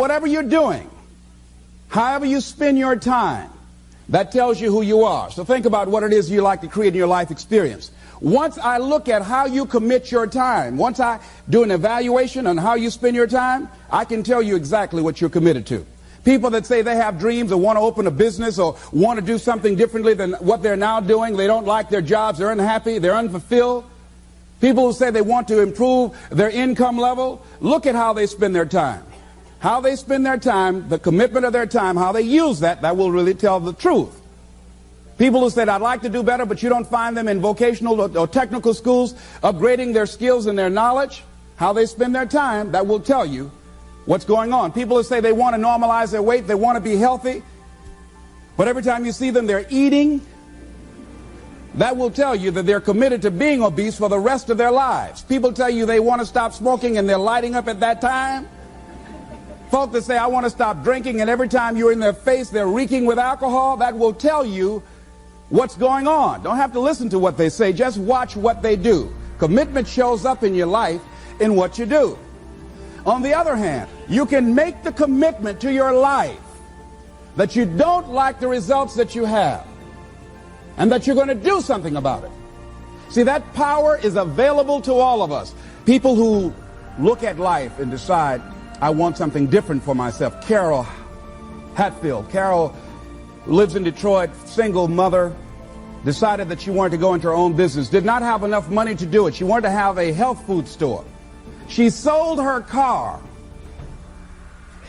Whatever you're doing, however you spend your time, that tells you who you are. So think about what it is you like to create in your life experience. Once I look at how you commit your time, once I do an evaluation on how you spend your time, I can tell you exactly what you're committed to. People that say they have dreams or want to open a business or want to do something differently than what they're now doing, they don't like their jobs, they're unhappy, they're unfulfilled. People who say they want to improve their income level, look at how they spend their time. How they spend their time, the commitment of their time, how they use that will really tell the truth. People who said, I'd like to do better, but you don't find them in vocational or technical schools upgrading their skills and their knowledge, how they spend their time, that will tell you what's going on. People who say they want to normalize their weight, they want to be healthy, but every time you see them, they're eating, that will tell you that they're committed to being obese for the rest of their lives. People tell you they want to stop smoking and they're lighting up at that time. Folk that say, I want to stop drinking, and every time you're in their face, they're reeking with alcohol, that will tell you what's going on. Don't have to listen to what they say, just watch what they do. Commitment shows up in your life in what you do. On the other hand, you can make the commitment to your life that you don't like the results that you have and that you're going to do something about it. See, that power is available to all of us. People who look at life and decide, I want something different for myself. Carol Hatfield. Carol lives in Detroit, single mother, decided that she wanted to go into her own business, did not have enough money to do it. She wanted to have a health food store. She sold her car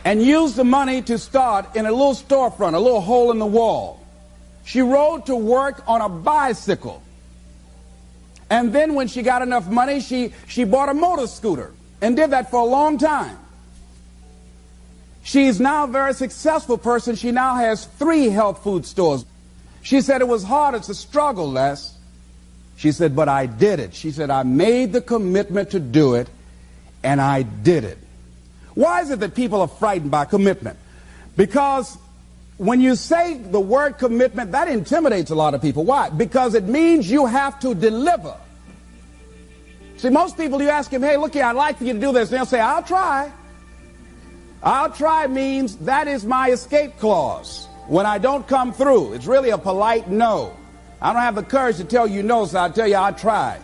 and used the money to start in a little storefront, a little hole in the wall. She rode to work on a bicycle. And then when she got enough money, she bought a motor scooter and did that for a long time. She's now a very successful person. She now has 3 health food stores. She said it was hard. It's a struggle, Les. She said, but I did it. She said, I made the commitment to do it, and I did it. Why is it that people are frightened by commitment? Because when you say the word commitment, that intimidates a lot of people. Why? Because it means you have to deliver. See, most people, you ask them, hey, look here, I'd like for you to do this. And they'll say, I'll try. I'll try means that is my escape clause. When I don't come through, it's really a polite no. I don't have the courage to tell you no, so I'll tell you I'll try.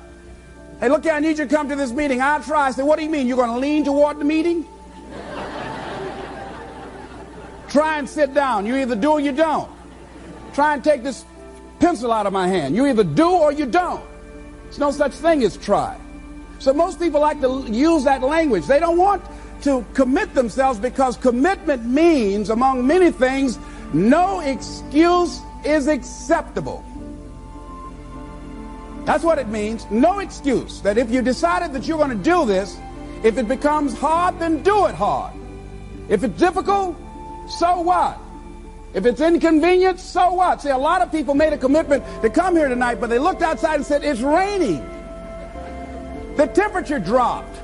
Hey, look here, I need you to come to this meeting. I'll try. I say, what do you mean? You're going to lean toward the meeting? Try and sit down. You either do or you don't. Try and take this pencil out of my hand. You either do or you don't. There's no such thing as try. So most people like to use that language. They don't want to commit themselves because commitment means, among many things, no excuse is acceptable. That's what it means. No excuse. That if you decided that you're going to do this, if it becomes hard, then do it hard. If it's difficult, so what? If it's inconvenient, so what? See, a lot of people made a commitment to come here tonight, but they looked outside and said, it's raining. The temperature dropped.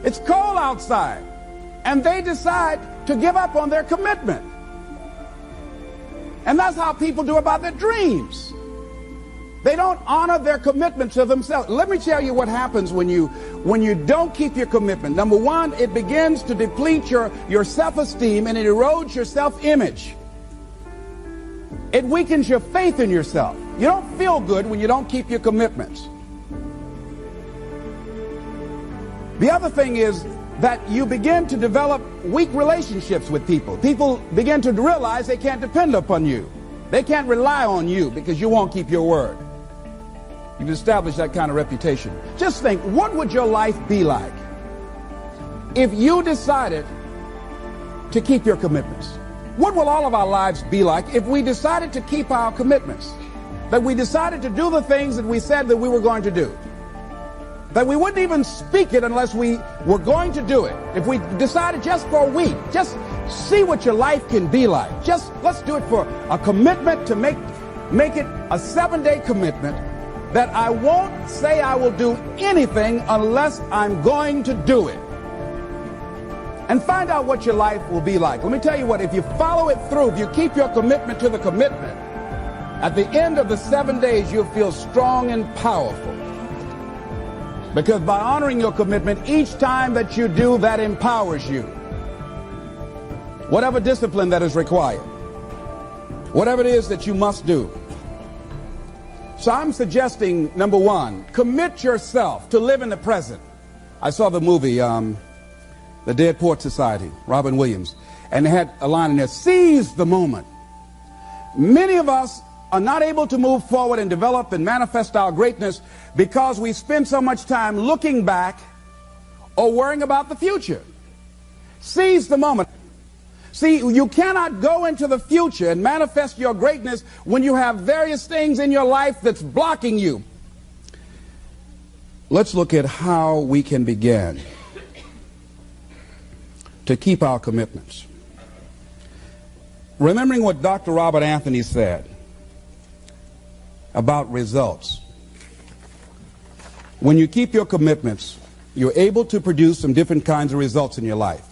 It's cold outside. And they decide to give up on their commitment. And that's how people do about their dreams. They don't honor their commitment to themselves. Let me tell you what happens when you don't keep your commitment. Number one, it begins to deplete your self-esteem and it erodes your self-image. It weakens your faith in yourself. You don't feel good when you don't keep your commitments. The other thing is that you begin to develop weak relationships with people. People begin to realize they can't depend upon you. They can't rely on you because you won't keep your word. You've established that kind of reputation. Just think, what would your life be like if you decided to keep your commitments? What will all of our lives be like if we decided to keep our commitments? That we decided to do the things that we said that we were going to do? That we wouldn't even speak it unless we were going to do it. If we decided just for a week, just see what your life can be like. Just let's do it for a commitment to make it a 7-day commitment that I won't say I will do anything unless I'm going to do it. And find out what your life will be like. Let me tell you what, if you follow it through, if you keep your commitment to the commitment, at the end of the 7 days, you'll feel strong and powerful. Because by honoring your commitment, each time that you do, that empowers you. whatever discipline that is required, whatever it is that you must do. So I'm suggesting, number one, commit yourself to live in the present. I saw the movie, The Dead Poets Society, Robin Williams, and they had a line in there, seize the moment. Many of us are not able to move forward and develop and manifest our greatness because we spend so much time looking back or worrying about the future. Seize the moment. See, you cannot go into the future and manifest your greatness when you have various things in your life that's blocking you. Let's look at how we can begin to keep our commitments. Remembering what Dr. Robert Anthony said about results. When you keep your commitments, you're able to produce some different kinds of results in your life.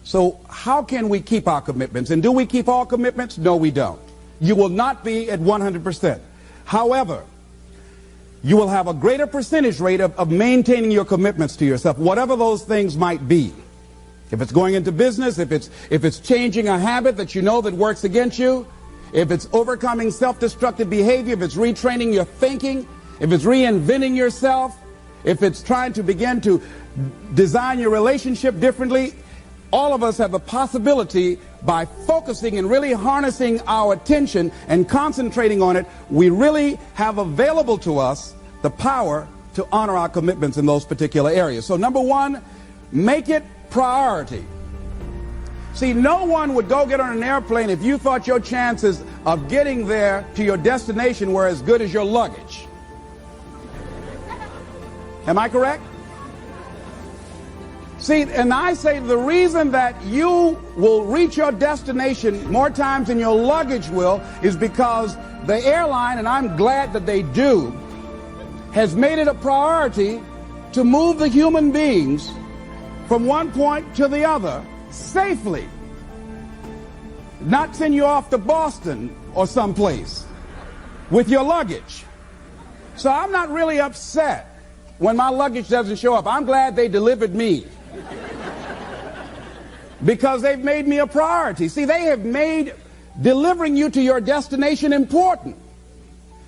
So how can we keep our commitments? And do we keep all commitments? No, we don't. You will not be at 100%. However, you will have a greater percentage rate of maintaining your commitments to yourself, whatever those things might be. If it's going into business, if it's changing a habit that you know that works against you, if it's overcoming self-destructive behavior, if it's retraining your thinking, if it's reinventing yourself, if it's trying to begin to design your relationship differently, all of us have the possibility, by focusing and really harnessing our attention and concentrating on it, we really have available to us the power to honor our commitments in those particular areas. So number one, make it priority. See, no one would go get on an airplane if you thought your chances of getting there to your destination were as good as your luggage. Am I correct? See, and I say the reason that you will reach your destination more times than your luggage will is because the airline, and I'm glad that they do, has made it a priority to move the human beings from one point to the other safely. Not send you off to Boston or someplace with your luggage. So I'm not really upset when my luggage doesn't show up. I'm glad they delivered me, because they've made me a priority. See, they have made delivering you to your destination important.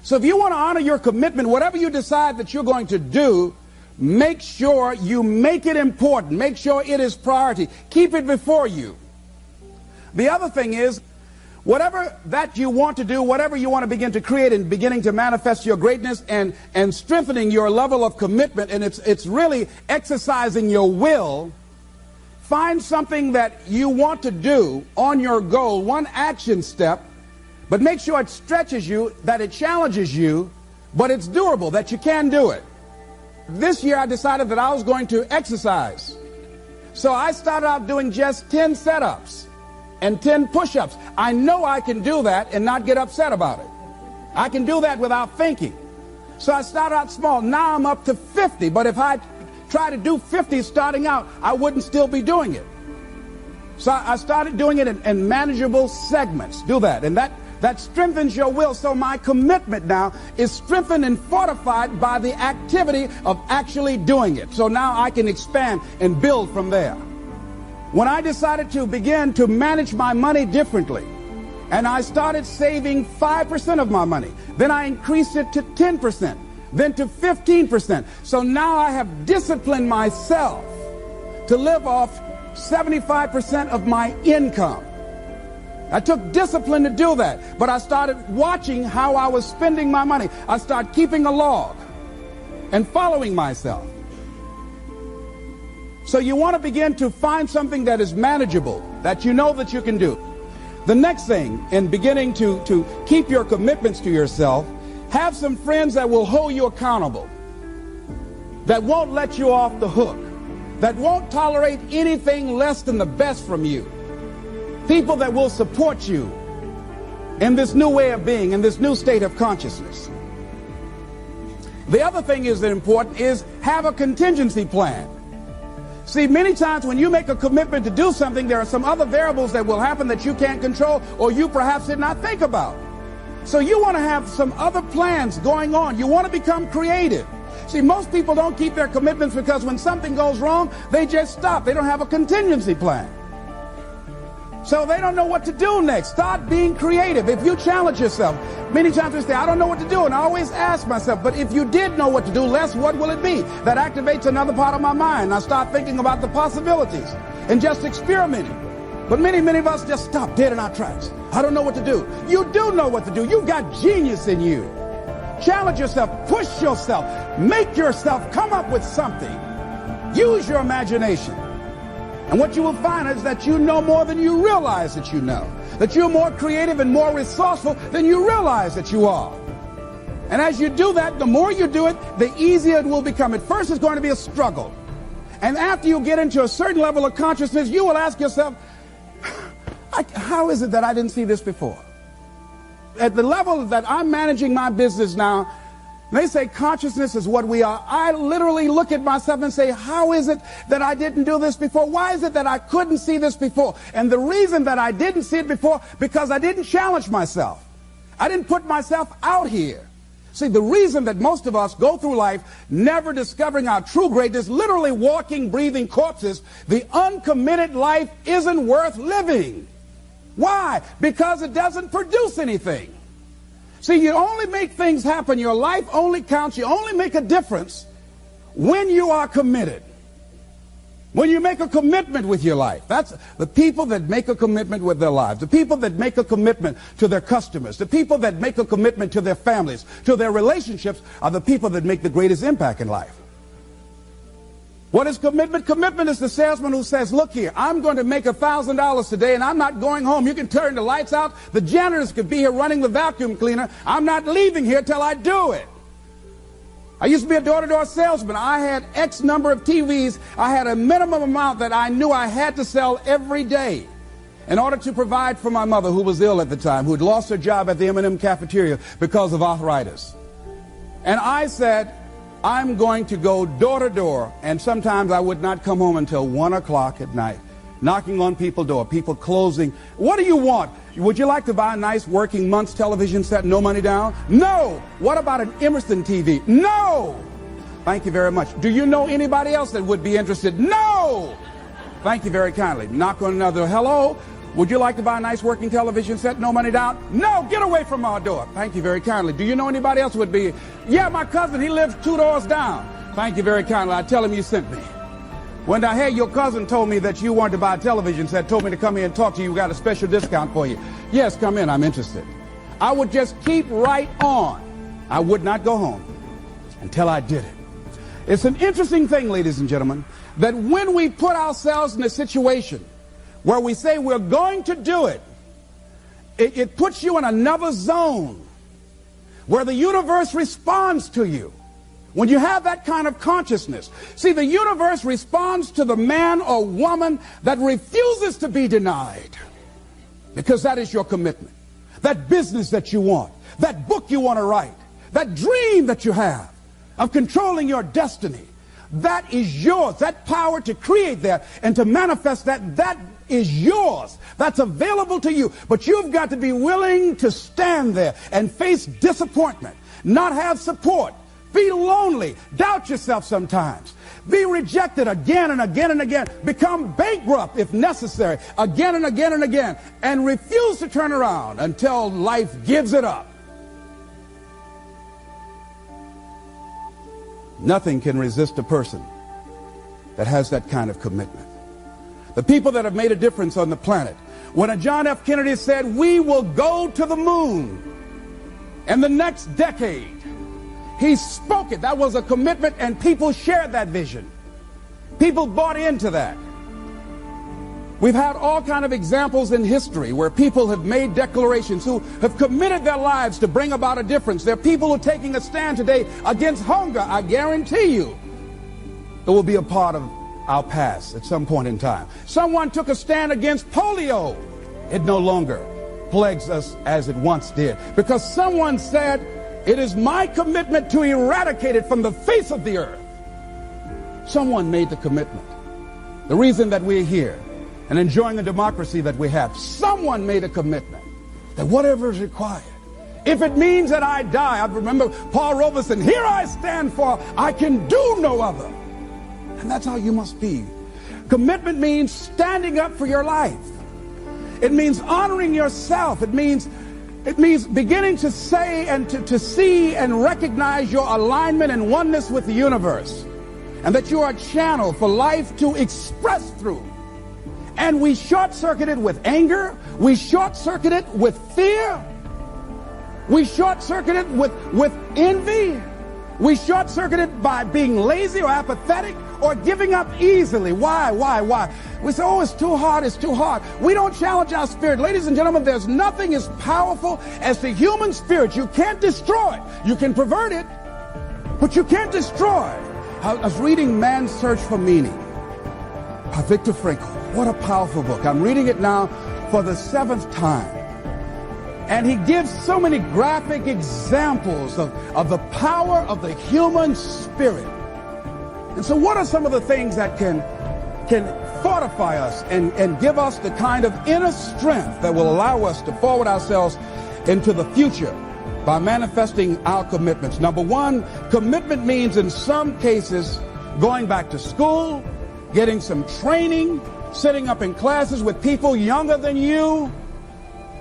So if you want to honor your commitment, whatever you decide that you're going to do, make sure you make it important. Make sure it is priority. Keep it before you. The other thing is, whatever that you want to do, whatever you want to begin to create and beginning to manifest your greatness and strengthening your level of commitment, and it's really exercising your will, find something that you want to do on your goal, one action step, but make sure it stretches you, that it challenges you, but it's doable, that you can do it. This year I decided that I was going to exercise. So I started out doing just 10 setups and 10 push-ups. I know I can do that and not get upset about it. I can do that without thinking. So I started out small. Now I'm up to 50, but if I try to do 50 starting out, I wouldn't still be doing it. So I started doing it in manageable segments. Do that, and that strengthens your will. So my commitment now is strengthened and fortified by the activity of actually doing it. So now I can expand and build from there. When I decided to begin to manage my money differently, and I started saving 5% of my money, then I increased it to 10%, then to 15%. So now I have disciplined myself to live off 75% of my income. I took discipline to do that, but I started watching how I was spending my money. I started keeping a log and following myself. So you want to begin to find something that is manageable, that you know that you can do. The next thing, in beginning to keep your commitments to yourself, have some friends that will hold you accountable, that won't let you off the hook, that won't tolerate anything less than the best from you. People that will support you in this new way of being, in this new state of consciousness. The other thing is that important is have a contingency plan. See, many times when you make a commitment to do something, there are some other variables that will happen that you can't control or you perhaps did not think about. So you want to have some other plans going on. You want to become creative. See, most people don't keep their commitments because when something goes wrong, they just stop. They don't have a contingency plan. So they don't know what to do next. Start being creative. If you challenge yourself, many times we say, I don't know what to do. And I always ask myself, but if you did know what to do, Les, what will it be? That activates another part of my mind. I start thinking about the possibilities and just experimenting. But many of us just stop dead in our tracks. I don't know what to do. You do know what to do. You've got genius in you. Challenge yourself. Push yourself. Make yourself come up with something. Use your imagination. And what you will find is that you know more than you realize that you know. That you're more creative and more resourceful than you realize that you are. And as you do that, the more you do it, the easier it will become. At first, it's going to be a struggle. And after you get into a certain level of consciousness, you will ask yourself, how is it that I didn't see this before? At the level that I'm managing my business now, they say consciousness is what we are. I literally look at myself and say, how is it that I didn't do this before? Why is it that I couldn't see this before? And the reason that I didn't see it before, because I didn't challenge myself. I didn't put myself out here. See, the reason that most of us go through life never discovering our true greatness, literally walking, breathing corpses, the uncommitted life isn't worth living. Why? Because it doesn't produce anything. See, you only make things happen. Your life only counts. You only make a difference when you are committed. When you make a commitment with your life. That's the people that make a commitment with their lives. The people that make a commitment to their customers. The people that make a commitment to their families, to their relationships, are the people that make the greatest impact in life. What is commitment? Commitment is the salesman who says, look here, I'm going to make $1,000 today and I'm not going home. You can turn the lights out. The janitors could be here running the vacuum cleaner. I'm not leaving here till I do it. I used to be a door-to-door salesman. I had X number of TVs. I had a minimum amount that I knew I had to sell every day in order to provide for my mother, who was ill at the time, who had lost her job at the M&M cafeteria because of arthritis. And I said, I'm going to go door to door, and sometimes I would not come home until 1 o'clock at night, knocking on people's door, people closing. What do you want? Would you like to buy a nice working month's television set, no money down? No. What about an Emerson TV? No. Thank you very much. Do you know anybody else that would be interested? No. Thank you very kindly. Knock on another. Hello. Would you like to buy a nice working television set, no money down? No, get away from our door. Thank you very kindly. Do you know anybody else would be? Yeah, my cousin, he lives 2 doors down. Thank you very kindly. I tell him you sent me. When I heard your cousin told me that you wanted to buy a television set, told me to come here and talk to you, we got a special discount for you. Yes, come in, I'm interested. I would just keep right on. I would not go home until I did it. It's an interesting thing, ladies and gentlemen, that when we put ourselves in a situation where we say we're going to do it, it puts you in another zone where the universe responds to you. When you have that kind of consciousness, see, the universe responds to the man or woman that refuses to be denied, because that is your commitment. That business that you want, that book you want to write, that dream that you have of controlling your destiny, that is yours. That power to create that and to manifest that, that is yours. That's available to you. But you've got to be willing to stand there and face disappointment, not have support, feel lonely, doubt yourself sometimes, be rejected again and again and again, become bankrupt if necessary, again and again and again, and refuse to turn around until life gives it up. Nothing can resist a person that has that kind of commitment. The people that have made a difference on the planet. When John F. Kennedy said, we will go to the moon in the next decade, he spoke it. That was a commitment, and people shared that vision. People bought into that. We've had all kinds of examples in history where people have made declarations, who have committed their lives to bring about a difference. There are people who are taking a stand today against hunger. I guarantee you it will be a part of our past at some point in time. Someone took a stand against polio. It no longer plagues us as it once did, because someone said, it is my commitment to eradicate it from the face of the earth. Someone made the commitment. The reason that we're here and enjoying the democracy that we have, someone made a commitment that whatever is required, if it means that I die. I remember Paul Robeson, here I stand, for I can do no other. And that's how you must be. Commitment means standing up for your life. It means honoring yourself. It means beginning to say and to see and recognize your alignment and oneness with the universe, and that you are a channel for life to express through. And we short-circuit it with anger. We short-circuit it with fear. We short-circuit it with envy. We short-circuit it by being lazy or apathetic or giving up easily. Why? We say, oh, it's too hard, it's too hard. We don't challenge our spirit. Ladies and gentlemen, there's nothing as powerful as the human spirit. You can't destroy it. You can pervert it, but you can't destroy it. I was reading Man's Search for Meaning by Viktor Frankl. What a powerful book. I'm reading it now for the 7th time. And he gives so many graphic examples of the power of the human spirit. And so what are some of the things that can fortify us and give us the kind of inner strength that will allow us to forward ourselves into the future by manifesting our commitments? Number one, commitment means in some cases going back to school, getting some training, sitting up in classes with people younger than you,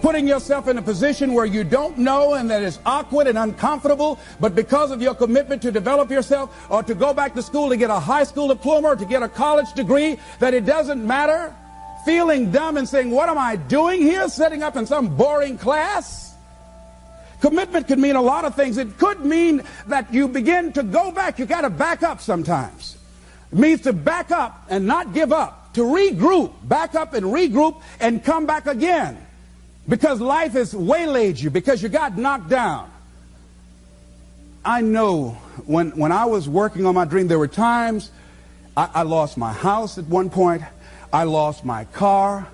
putting yourself in a position where you don't know and that is awkward and uncomfortable, but because of your commitment to develop yourself or to go back to school to get a high school diploma or to get a college degree, that it doesn't matter, feeling dumb and saying, what am I doing here, sitting up in some boring class? Commitment could mean a lot of things. It could mean that you begin to go back. You got to back up sometimes. It means to back up and not give up, to regroup, back up and regroup and come back again. Because life has waylaid you, because you got knocked down. I know when I was working on my dream, there were times I lost my house at one point. I lost my car.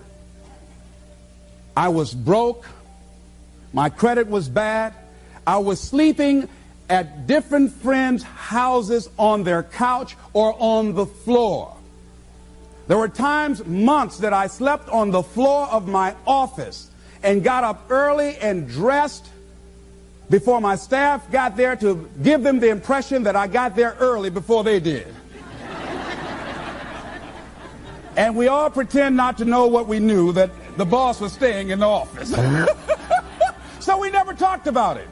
I was broke. My credit was bad. I was sleeping at different friends' houses on their couch or on the floor. There were times, months, that I slept on the floor of my office and got up early and dressed before my staff got there to give them the impression that I got there early before they did. And we all pretend not to know what we knew, that the boss was staying in the office. So we never talked about it.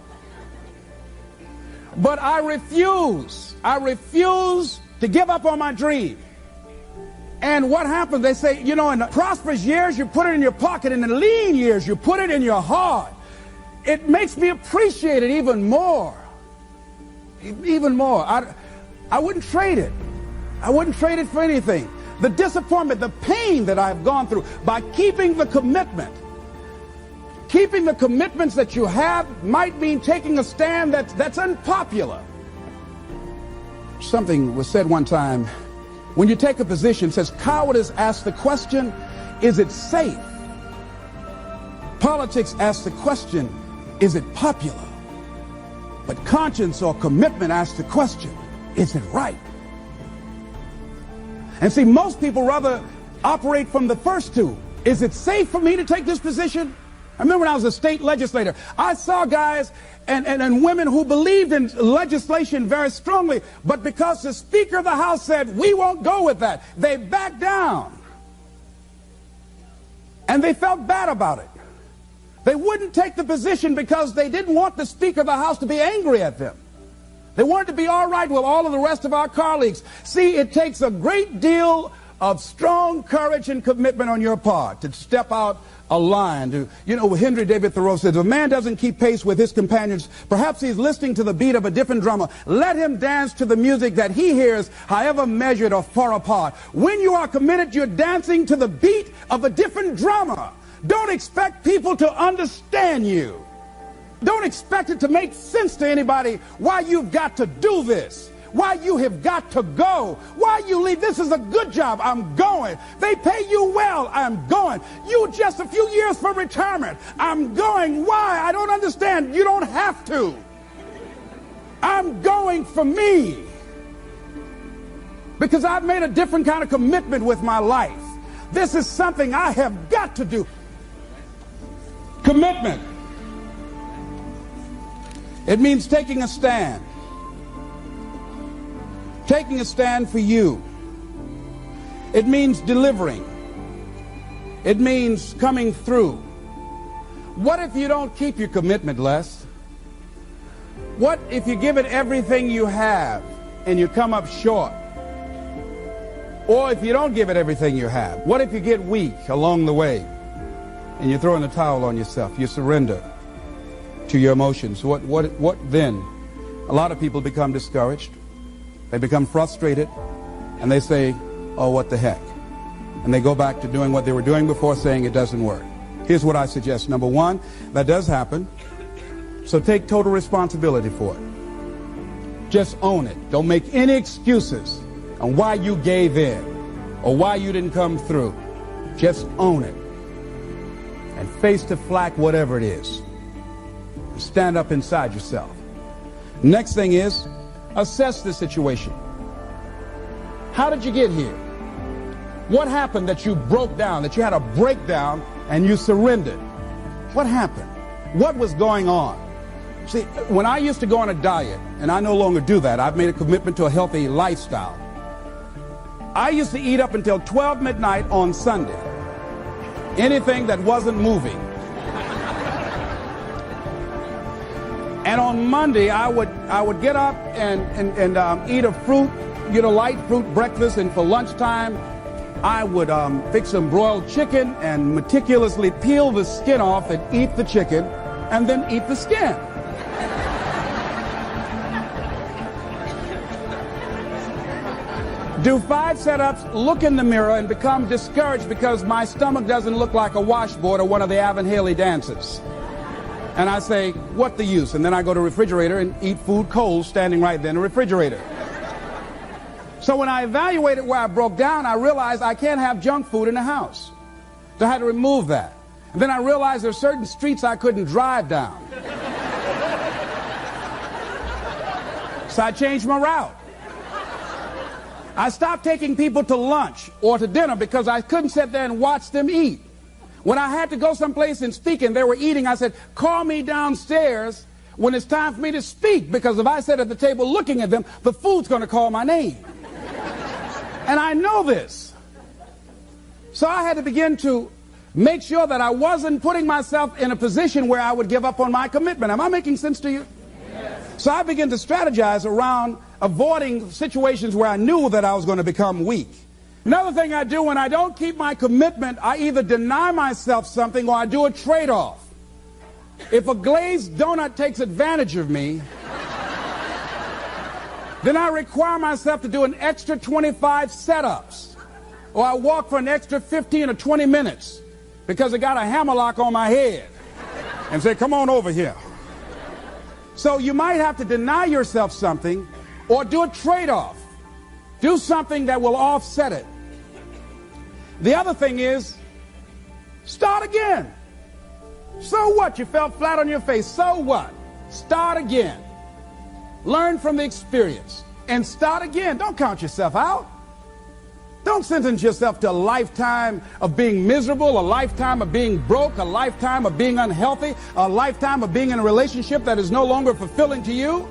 But I refuse to give up on my dream. And what happens? They say, you know, in the prosperous years, you put it in your pocket. In the lean years, you put it in your heart. It makes me appreciate it even more. Even more. I wouldn't trade it. I wouldn't trade it for anything. The disappointment, the pain that I've gone through by keeping the commitment. Keeping the commitments that you have might mean taking a stand that's unpopular. Something was said one time. When you take a position, it says cowardice asks the question, is it safe? Politics asks the question, is it popular? But conscience or commitment asks the question, is it right? And see, most people rather operate from the first two. Is it safe for me to take this position? I remember when I was a state legislator, I saw guys and women who believed in legislation very strongly, but because the Speaker of the House said, we won't go with that, they backed down. And they felt bad about it. They wouldn't take the position because they didn't want the Speaker of the House to be angry at them. They wanted to be all right with all of the rest of our colleagues. See, it takes a great deal of strong courage and commitment on your part to step out a line. Henry David Thoreau says, if a man doesn't keep pace with his companions, perhaps he's listening to the beat of a different drummer. Let him dance to the music that he hears, however measured or far apart. When you are committed, you're dancing to the beat of a different drummer. Don't expect people to understand you. Don't expect it to make sense to anybody why you've got to do this. Why you have got to go. Why you leave. This is a good job. I'm going. They pay you well. I'm going. You just a few years for retirement. I'm going. Why? I don't understand. You don't have to. I'm going for me. Because I've made a different kind of commitment with my life. This is something I have got to do. Commitment. It means taking a stand. Taking a stand for you. It means delivering. It means coming through. What if you don't keep your commitment, Les? What if you give it everything you have and you come up short? Or if you don't give it everything you have, what if you get weak along the way and you throw in the towel on yourself? You surrender to your emotions. What then? A lot of people become discouraged. They become frustrated, and they say, oh, what the heck? And they go back to doing what they were doing before, saying it doesn't work. Here's what I suggest. Number one, that does happen. So take total responsibility for it. Just own it. Don't make any excuses on why you gave in or why you didn't come through. Just own it. And face the flak, whatever it is. Stand up inside yourself. Next thing is, assess the situation. How did you get here? What happened that you broke down, that you had a breakdown and you surrendered? What happened? What was going on? See, when I used to go on a diet, and I no longer do that, I've made a commitment to a healthy lifestyle. I used to eat up until 12 midnight on Sunday. Anything that wasn't moving. And on Monday, I would get up and eat a fruit, light fruit breakfast, and for lunchtime, I would fix some broiled chicken and meticulously peel the skin off and eat the chicken, and then eat the skin. Do 5 setups, look in the mirror, and become discouraged because my stomach doesn't look like a washboard or one of the Avon Haley dances. And I say, what the use? And then I go to the refrigerator and eat food cold standing right there in the refrigerator. So when I evaluated where I broke down, I realized I can't have junk food in the house. So I had to remove that. And then I realized there are certain streets I couldn't drive down. So I changed my route. I stopped taking people to lunch or to dinner because I couldn't sit there and watch them eat. When I had to go someplace and speak and they were eating, I said, call me downstairs when it's time for me to speak, because if I sit at the table looking at them, the food's going to call my name. And I know this. So I had to begin to make sure that I wasn't putting myself in a position where I would give up on my commitment. Am I making sense to you? Yes. So I began to strategize around avoiding situations where I knew that I was going to become weak. Another thing I do when I don't keep my commitment, I either deny myself something or I do a trade-off. If a glazed donut takes advantage of me, then I require myself to do an extra 25 setups. Or I walk for an extra 15 or 20 minutes because I got a hammerlock on my head and say, come on over here. So you might have to deny yourself something or do a trade-off. Do something that will offset it. The other thing is, start again. So what? You fell flat on your face. So what? Start again. Learn from the experience and start again. Don't count yourself out. Don't sentence yourself to a lifetime of being miserable, a lifetime of being broke, a lifetime of being unhealthy, a lifetime of being in a relationship that is no longer fulfilling to you.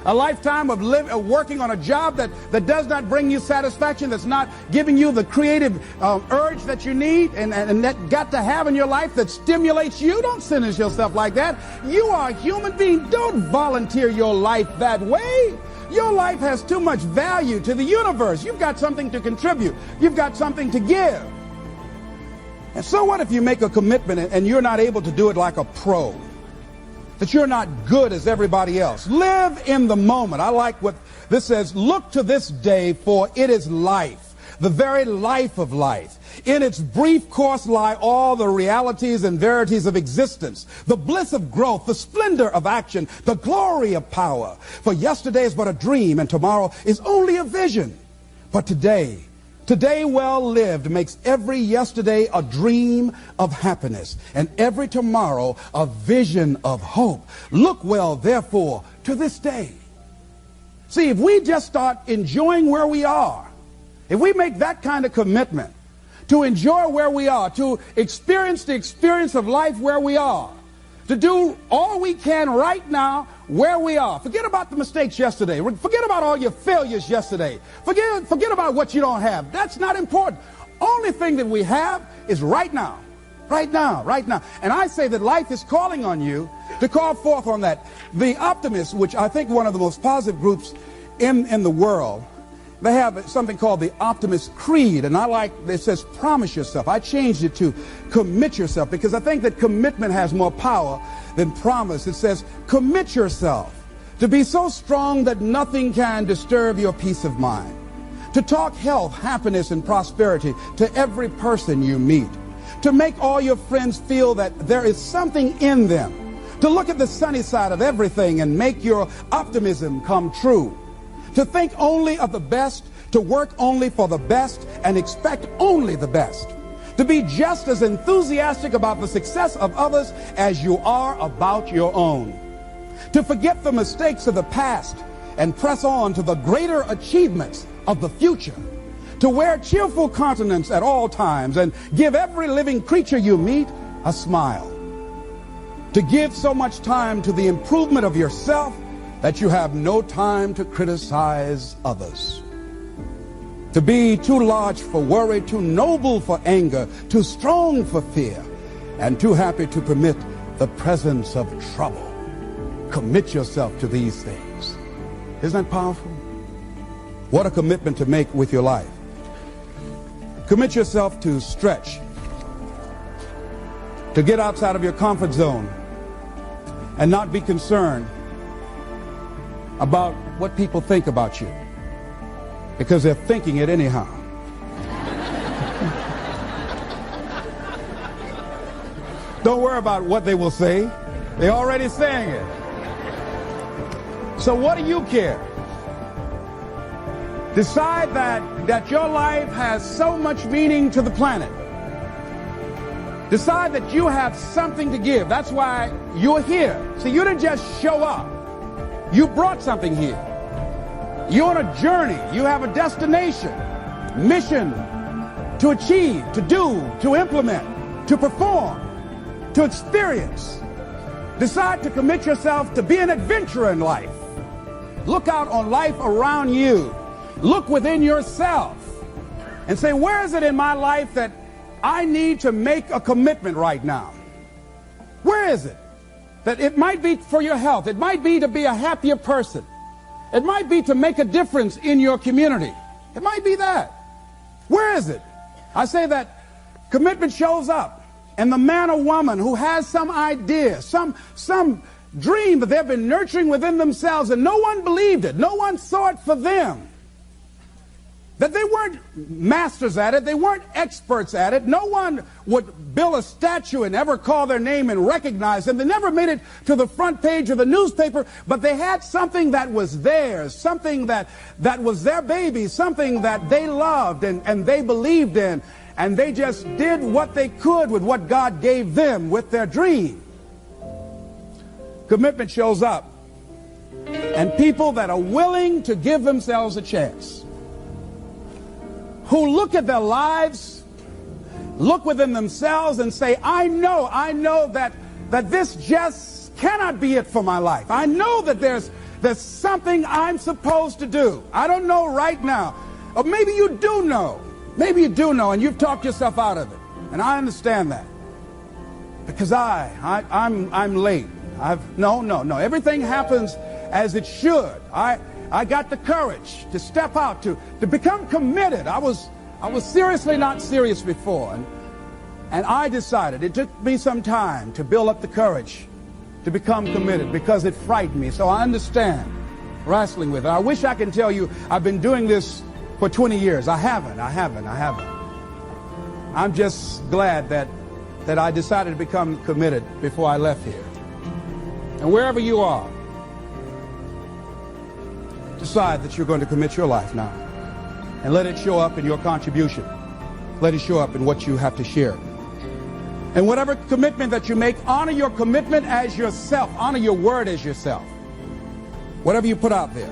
A lifetime of working on a job that does not bring you satisfaction, that's not giving you the creative urge that you need and that got to have in your life that stimulates you. Don't sentence yourself like that. You are a human being. Don't volunteer your life that way. Your life has too much value to the universe. You've got something to contribute. You've got something to give. And so what if you make a commitment and you're not able to do it like a pro? That you're not good as everybody else. Live in the moment. I like what this says. Look to this day, for it is life, the very life of life. In its brief course lie all the realities and verities of existence, the bliss of growth, the splendor of action, the glory of power. For yesterday is but a dream, and tomorrow is only a vision. But today well lived makes every yesterday a dream of happiness, and every tomorrow a vision of hope. Look well, therefore, to this day. See, if we just start enjoying where we are, if we make that kind of commitment to enjoy where we are, to experience the experience of life where we are, to do all we can right now where we are. Forget about the mistakes yesterday. Forget about all your failures yesterday. Forget about what you don't have. That's not important. only thing that we have is right now. Right now, right now. And I say that life is calling on you to call forth on that. The optimists, which I think one of the most positive groups in the world, they have something called the Optimist Creed, and I like, it says promise yourself. I changed it to commit yourself, because I think that commitment has more power than promise. It says commit yourself to be so strong that nothing can disturb your peace of mind, to talk health, happiness, and prosperity to every person you meet, to make all your friends feel that there is something in them, to look at the sunny side of everything and make your optimism come true, to think only of the best, to work only for the best, and expect only the best, to be just as enthusiastic about the success of others as you are about your own, to forget the mistakes of the past and press on to the greater achievements of the future, to wear cheerful countenance at all times and give every living creature you meet a smile, to give so much time to the improvement of yourself that you have no time to criticize others, to be too large for worry, too noble for anger, too strong for fear, and too happy to permit the presence of trouble. Commit yourself to these things. Isn't that powerful? What a commitment to make with your life. Commit yourself to stretch, to get outside of your comfort zone and not be concerned about what people think about you, because they're thinking it anyhow. Don't worry about what they will say. They're already saying it. So what do you care? Decide that your life has so much meaning to the planet. Decide that you have something to give. That's why you're here. See, you didn't just show up. You brought something here. You're on a journey. You have a destination, mission to achieve, to do, to implement, to perform, to experience. Decide to commit yourself to be an adventurer in life. Look out on life around you. Look within yourself and say, where is it in my life that I need to make a commitment right now? Where is it? That it might be for your health. It might be to be a happier person. It might be to make a difference in your community. It might be that. Where is it? I say that commitment shows up, and the man or woman who has some idea, some dream that they've been nurturing within themselves, and no one believed it, no one saw it for them, that they weren't masters at it, they weren't experts at it, no one would build a statue and ever call their name and recognize them, they never made it to the front page of the newspaper, but they had something that was theirs, something that was their baby, something that they loved and they believed in, and they just did what they could with what God gave them with their dream. Commitment shows up, and people that are willing to give themselves a chance, who look at their lives, look within themselves and say, I know that this just cannot be it for my life. I know that there's something I'm supposed to do. I don't know right now. Or maybe you do know. Maybe you do know, and you've talked yourself out of it. And I understand that. Because I'm late. No. Everything happens as it should. I got the courage to step out, to become committed. I was seriously not serious before. And I decided, it took me some time to build up the courage to become committed because it frightened me. So I understand wrestling with it. I wish I could tell you I've been doing this for 20 years. I haven't. I'm just glad that I decided to become committed before I left here. And wherever you are, decide that you're going to commit your life now. And let it show up in your contribution. Let it show up in what you have to share. And whatever commitment that you make, honor your commitment as yourself. Honor your word as yourself. Whatever you put out there.